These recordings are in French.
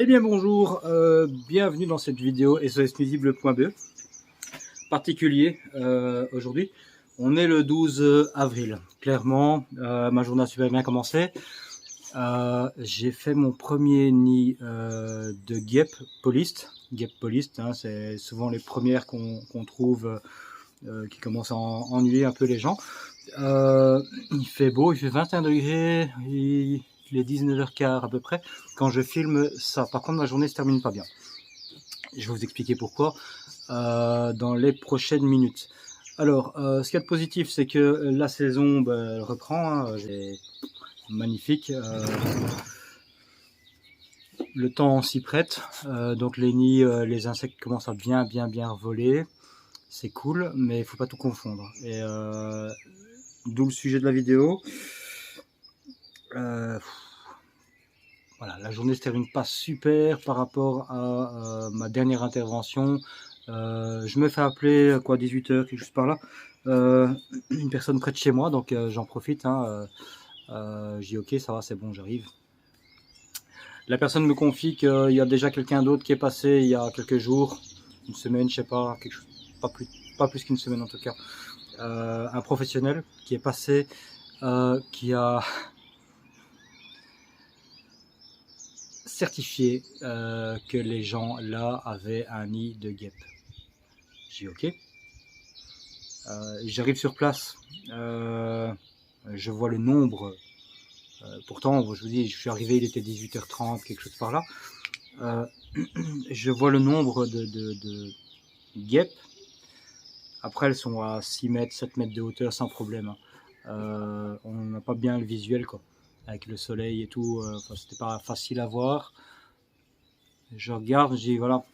Eh bien bonjour, bienvenue dans cette vidéo SOSnuisible.be particulier aujourd'hui. On est le 12 avril, clairement, ma journée a super bien commencé. J'ai fait mon premier nid de guêpes polistes. Guêpes polistes, hein, c'est souvent les premières qu'on trouve qui commencent à ennuyer un peu les gens. Il fait beau, il fait 21 degrés, il est 19h15 à peu près quand je filme ça. Par contre, ma journée se termine pas bien. Je vais vous expliquer pourquoi dans les prochaines minutes. Alors, ce qu'il y a de positif, c'est que la saison elle reprend. Hein, c'est magnifique. Le temps s'y prête. Donc les nids, les insectes commencent à bien voler. C'est cool, mais il faut pas tout confondre. Et d'où le sujet de la vidéo. Voilà, la journée se termine pas super par rapport à ma dernière intervention. Je me fais appeler quoi 18h, quelque chose par là. Une personne près de chez moi, donc j'en profite. Hein, je dis ok, ça va, c'est bon, j'arrive. La personne me confie qu'il y a déjà quelqu'un d'autre qui est passé il y a quelques jours, une semaine, je sais pas, quelque chose, pas plus qu'une semaine en tout cas. Un professionnel qui est passé, qui a certifié que les gens là avaient un nid de guêpes. J'ai dit ok. J'arrive sur place, je vois le nombre. Pourtant, je vous dis, je suis arrivé, il était 18h30, quelque chose par là. Je vois le nombre de guêpes. Après, elles sont à 6 mètres, 7 mètres de hauteur sans problème. On n'a pas bien le visuel, quoi. Avec le soleil et tout, c'était pas facile à voir. Je regarde, je dis voilà,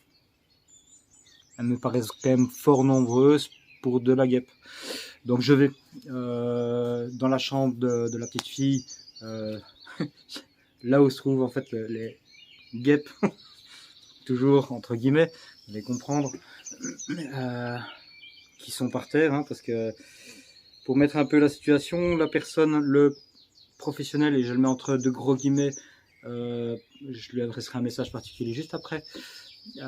elles me paraissent quand même fort nombreuses pour de la guêpe. Donc je vais dans la chambre de la petite fille, là où se trouvent en fait les guêpes, toujours entre guillemets, vous allez comprendre, qui sont par terre, hein, parce que pour mettre un peu la situation, la personne, le professionnel, et je le mets entre deux gros guillemets, je lui adresserai un message particulier juste après, qui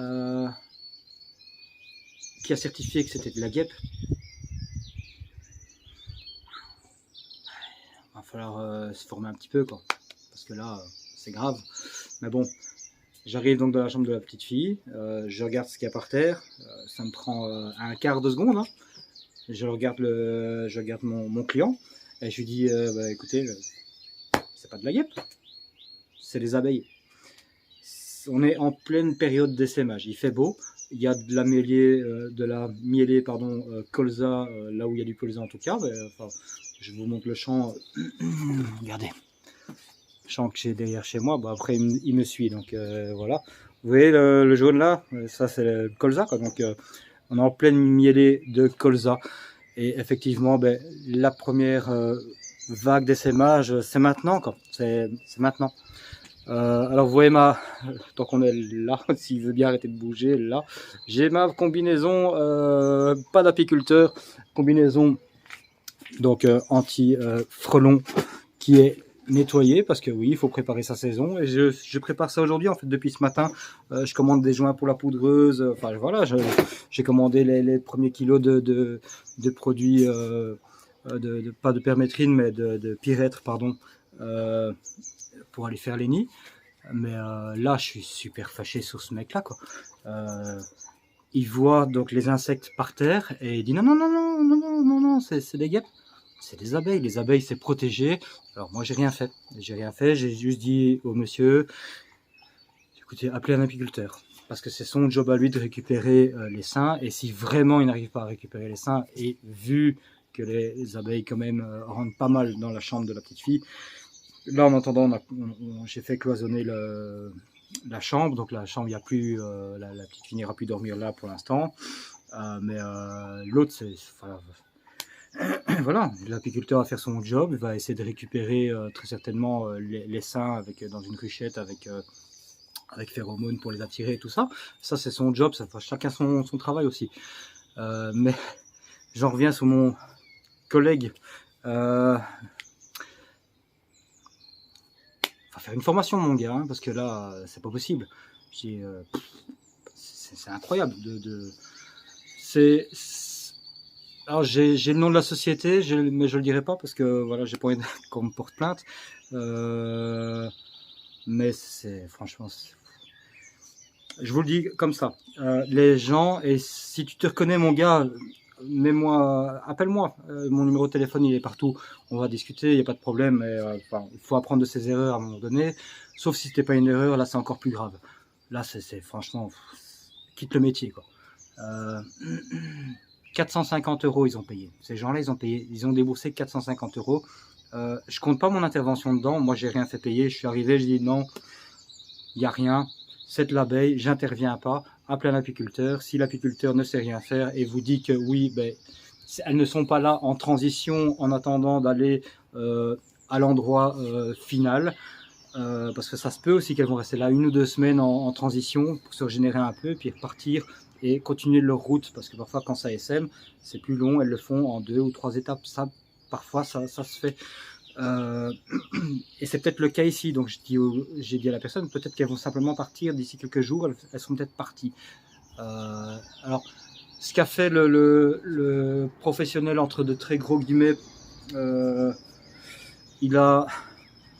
a certifié que c'était de la guêpe. Il va falloir se former un petit peu, quoi, parce que là, c'est grave. Mais bon, j'arrive donc dans la chambre de la petite fille, je regarde ce qu'il y a par terre, ça me prend un quart de seconde, hein. Je regarde mon client, et je lui dis, bah, écoutez, c'est pas de la guêpe, c'est des abeilles. On est en pleine période d'essaimage, il fait beau, il y a de la mielée, colza, là où il y a du colza en tout cas. Enfin, je vous montre le champ, regardez, le champ que j'ai derrière chez moi. Bon, après il me suit, donc voilà. Vous voyez le jaune là, ça c'est le colza, quoi. Donc on est en pleine mielée de colza. Et effectivement, la première vague d'essaimage, c'est maintenant, quoi. C'est maintenant. Alors vous voyez tant qu'on est là, s'il veut bien arrêter de bouger, là, j'ai ma combinaison, pas d'apiculteur, combinaison donc anti-frelon qui est nettoyée, parce que oui, il faut préparer sa saison, et je prépare ça aujourd'hui, en fait, depuis ce matin. Je commande des joints pour la poudreuse, enfin voilà, j'ai commandé les premiers kilos de produits, pas de permétrine, mais de pyrètre, pardon, pour aller faire les nids. Mais là, je suis super fâché sur ce mec-là, quoi. Il voit donc les insectes par terre et il dit non, c'est des guêpes, c'est des abeilles. Les abeilles, c'est protégé. Alors moi, j'ai rien fait. J'ai juste dit au monsieur, écoutez, appelez un apiculteur, parce que c'est son job à lui de récupérer les seins. Et si vraiment il n'arrive pas à récupérer les seins, et vu que les abeilles quand même rentrent pas mal dans la chambre de la petite fille, là, en attendant, j'ai fait cloisonner la chambre. Donc la chambre, il n'y a plus, la petite fille n'ira plus dormir là pour l'instant. Mais l'autre, c'est... Voilà, l'apiculteur va faire son job. Il va essayer de récupérer très certainement les seins dans une ruchette avec phéromones pour les attirer et tout ça. Ça, c'est son job. Chacun son travail aussi. Mais j'en reviens sur mon collègue. va faire une formation, mon gars, hein, parce que là, c'est pas possible. C'est incroyable. Alors, j'ai le nom de la société, mais je le dirai pas parce que voilà, j'ai pas envie qu'on me porte plainte. Mais franchement, je vous le dis comme ça. Les gens, et si tu te reconnais, mon gars, appelle-moi. Mon numéro de téléphone, il est partout. On va discuter, il n'y a pas de problème. Mais, il faut apprendre de ses erreurs à un moment donné. Sauf si c'était pas une erreur, là, c'est encore plus grave. Là, c'est franchement, quitte le métier, quoi. 450 € ils ont payé. Ces gens-là, ils ont déboursé 450 €. Je compte pas mon intervention dedans. Moi, j'ai rien fait payer. Je suis arrivé, je dis non, il n'y a rien. C'est de l'abeille, j'interviens pas. Appelez un apiculteur. Si l'apiculteur ne sait rien faire et vous dit que oui, ben, elles ne sont pas là en transition en attendant d'aller à l'endroit final. Parce que ça se peut aussi qu'elles vont rester là 1 ou 2 semaines en transition pour se régénérer un peu, puis repartir et continuer leur route. Parce que parfois, quand ça SM, c'est plus long, elles le font en 2 ou 3 étapes. Parfois, ça se fait. Et c'est peut-être le cas ici. Donc, j'ai dit à la personne, peut-être qu'elles vont simplement partir d'ici quelques jours. Elles sont peut-être parties. Alors, ce qu'a fait le professionnel, entre de très gros guillemets, il a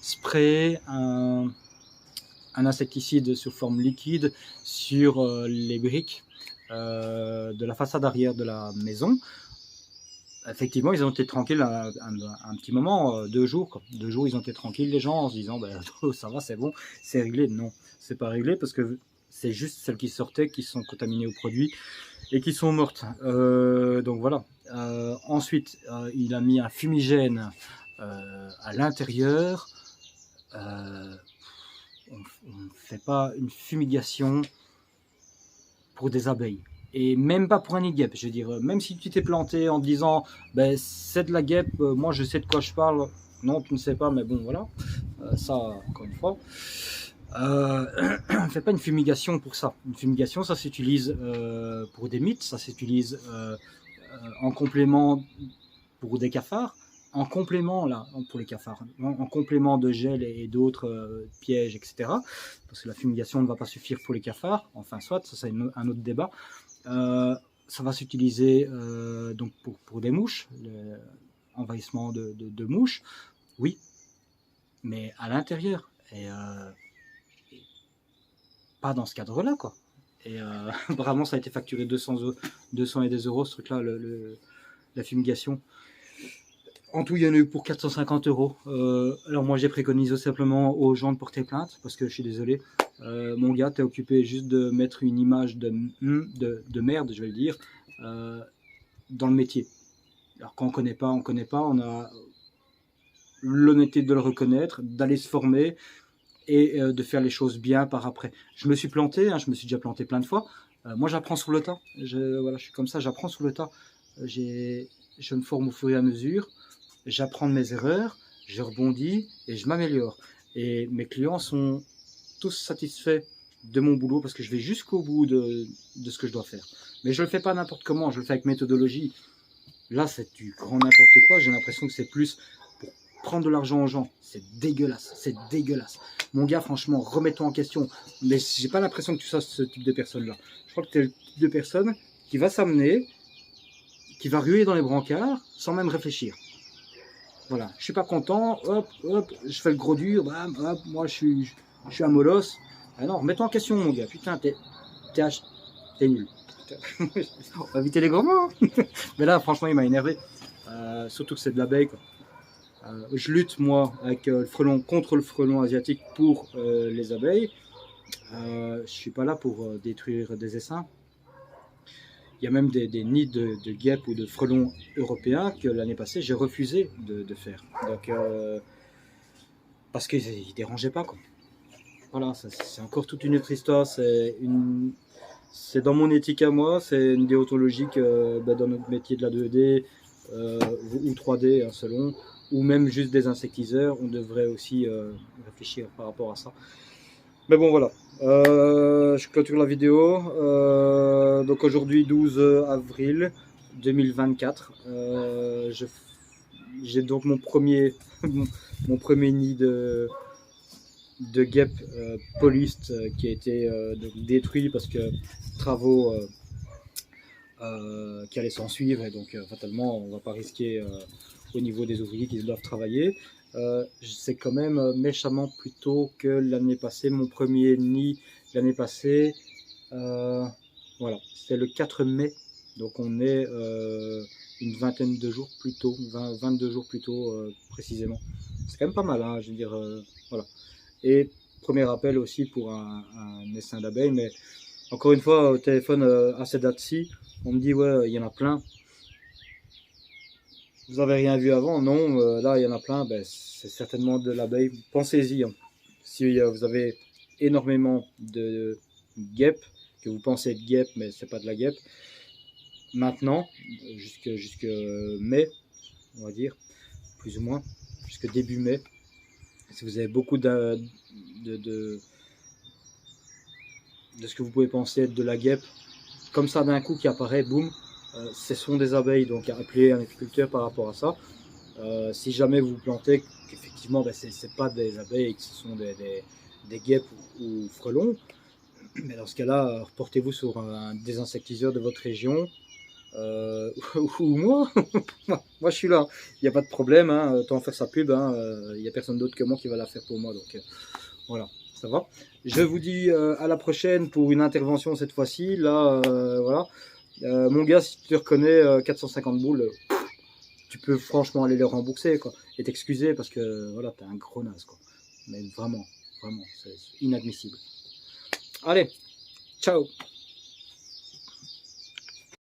sprayé un insecticide sous forme liquide sur les briques de la façade arrière de la maison. Effectivement, ils ont été tranquilles un petit moment, 2 jours. Quoi. 2 jours, ils ont été tranquilles, les gens, en se disant ben, ça va, c'est bon, c'est réglé. Non, c'est pas réglé parce que c'est juste celles qui sortaient qui sont contaminées au produit et qui sont mortes. Donc voilà. Ensuite, il a mis un fumigène à l'intérieur. On ne fait pas une fumigation pour des abeilles. Et même pas pour un nid de guêpe, je veux dire, même si tu t'es planté en te disant ben, c'est de la guêpe, moi je sais de quoi je parle, non tu ne sais pas, mais bon voilà, ça encore une fois, on fait pas une fumigation pour ça. Une fumigation, ça s'utilise pour des mites, ça s'utilise en complément pour des cafards, en complément là pour les cafards, en complément de gel et d'autres pièges, etc. Parce que la fumigation ne va pas suffire pour les cafards, enfin soit, ça c'est un autre débat. Ça va s'utiliser donc pour des mouches, l'envahissement de mouches, oui, mais à l'intérieur et pas dans ce cadre-là, quoi. Et vraiment, ça a été facturé 200 et des euros ce truc-là, la fumigation. En tout, il y en a eu pour 450 €. Alors moi, j'ai préconisé simplement aux gens de porter plainte parce que je suis désolé. Mon gars, t'es occupé juste de mettre une image de merde, je vais le dire, dans le métier. Alors quand on connaît pas, on a l'honnêteté de le reconnaître, d'aller se former et de faire les choses bien par après. Je me suis planté, hein, je me suis déjà planté plein de fois. Moi, j'apprends sur le tas. Voilà, je suis comme ça, j'apprends sur le tas. Je me forme au fur et à mesure. J'apprends de mes erreurs, je rebondis et je m'améliore. Et mes clients sont tous satisfaits de mon boulot parce que je vais jusqu'au bout de ce que je dois faire. Mais je le fais pas n'importe comment, je le fais avec méthodologie. Là, c'est du grand n'importe quoi. J'ai l'impression que c'est plus pour prendre de l'argent aux gens. C'est dégueulasse, c'est dégueulasse. Mon gars, franchement, remets-toi en question. Mais j'ai pas l'impression que tu sois ce type de personne-là. Je crois que tu es le type de personne qui va s'amener, qui va ruer dans les brancards sans même réfléchir. Voilà, je suis pas content, hop, je fais le gros dur, bam, hop, moi je suis un molosse. Ah non, remets-toi en question, mon gars, putain, t'es nul. On va éviter les gros mots. Mais là, franchement, il m'a énervé. Surtout que c'est de l'abeille, quoi. Je lutte, moi, avec le frelon, contre le frelon asiatique pour les abeilles. Je suis pas là pour détruire des essaims. Il y a même des nids de guêpes ou de frelons européens que l'année passée j'ai refusé de faire. Donc, parce qu'ils ne dérangeaient pas, quoi. Voilà, c'est encore toute une autre histoire. C'est dans mon éthique à moi, c'est une déontologie que dans notre métier de la 2D ou 3D, hein, selon, ou même juste des insectiseurs, on devrait aussi réfléchir par rapport à ça. Mais bon, voilà. Je clôture la vidéo. Donc aujourd'hui, 12 avril 2024. J'ai donc mon premier nid de guêpe polyste qui a été donc détruit parce que travaux qui allaient s'en suivre, et donc fatalement on ne va pas risquer au niveau des ouvriers qui doivent travailler. C'est quand même méchamment plus tôt que l'année passée. Mon premier nid l'année passée, voilà, c'était le 4 mai, donc on est une vingtaine de jours plus tôt, 22 jours plus tôt précisément. C'est quand même pas mal, hein, je veux dire, voilà. Et premier appel aussi pour un essaim d'abeilles, mais encore une fois, au téléphone à cette date-ci, on me dit ouais, il y en a plein. Vous avez rien vu avant? Non, là il y en a plein, ben, c'est certainement de l'abeille. Pensez-y, hein. Si vous avez énormément de guêpes, que vous pensez être guêpe, mais c'est pas de la guêpe, maintenant, jusque mai, on va dire, plus ou moins, jusque début mai, si vous avez beaucoup de ce que vous pouvez penser être de la guêpe, comme ça d'un coup qui apparaît, boum, ce sont des abeilles, donc appelez un apiculteur par rapport à ça. Si jamais vous plantez, effectivement, ben, c'est pas des abeilles, que ce sont des guêpes ou frelons, mais dans ce cas-là, reportez-vous sur un désinsectiseur de votre région, ou moi. Moi je suis là, il n'y a pas de problème, hein, autant faire sa pub, hein, il n'y a personne d'autre que moi qui va la faire pour moi, donc voilà, ça va. Je vous dis à la prochaine pour une intervention cette fois-ci, là, voilà. Mon gars, si tu te reconnais 450 boules, tu peux franchement aller les rembourser, quoi, et t'excuser parce que voilà, t'es un gros naze, quoi. Mais vraiment, vraiment, c'est inadmissible. Allez, ciao.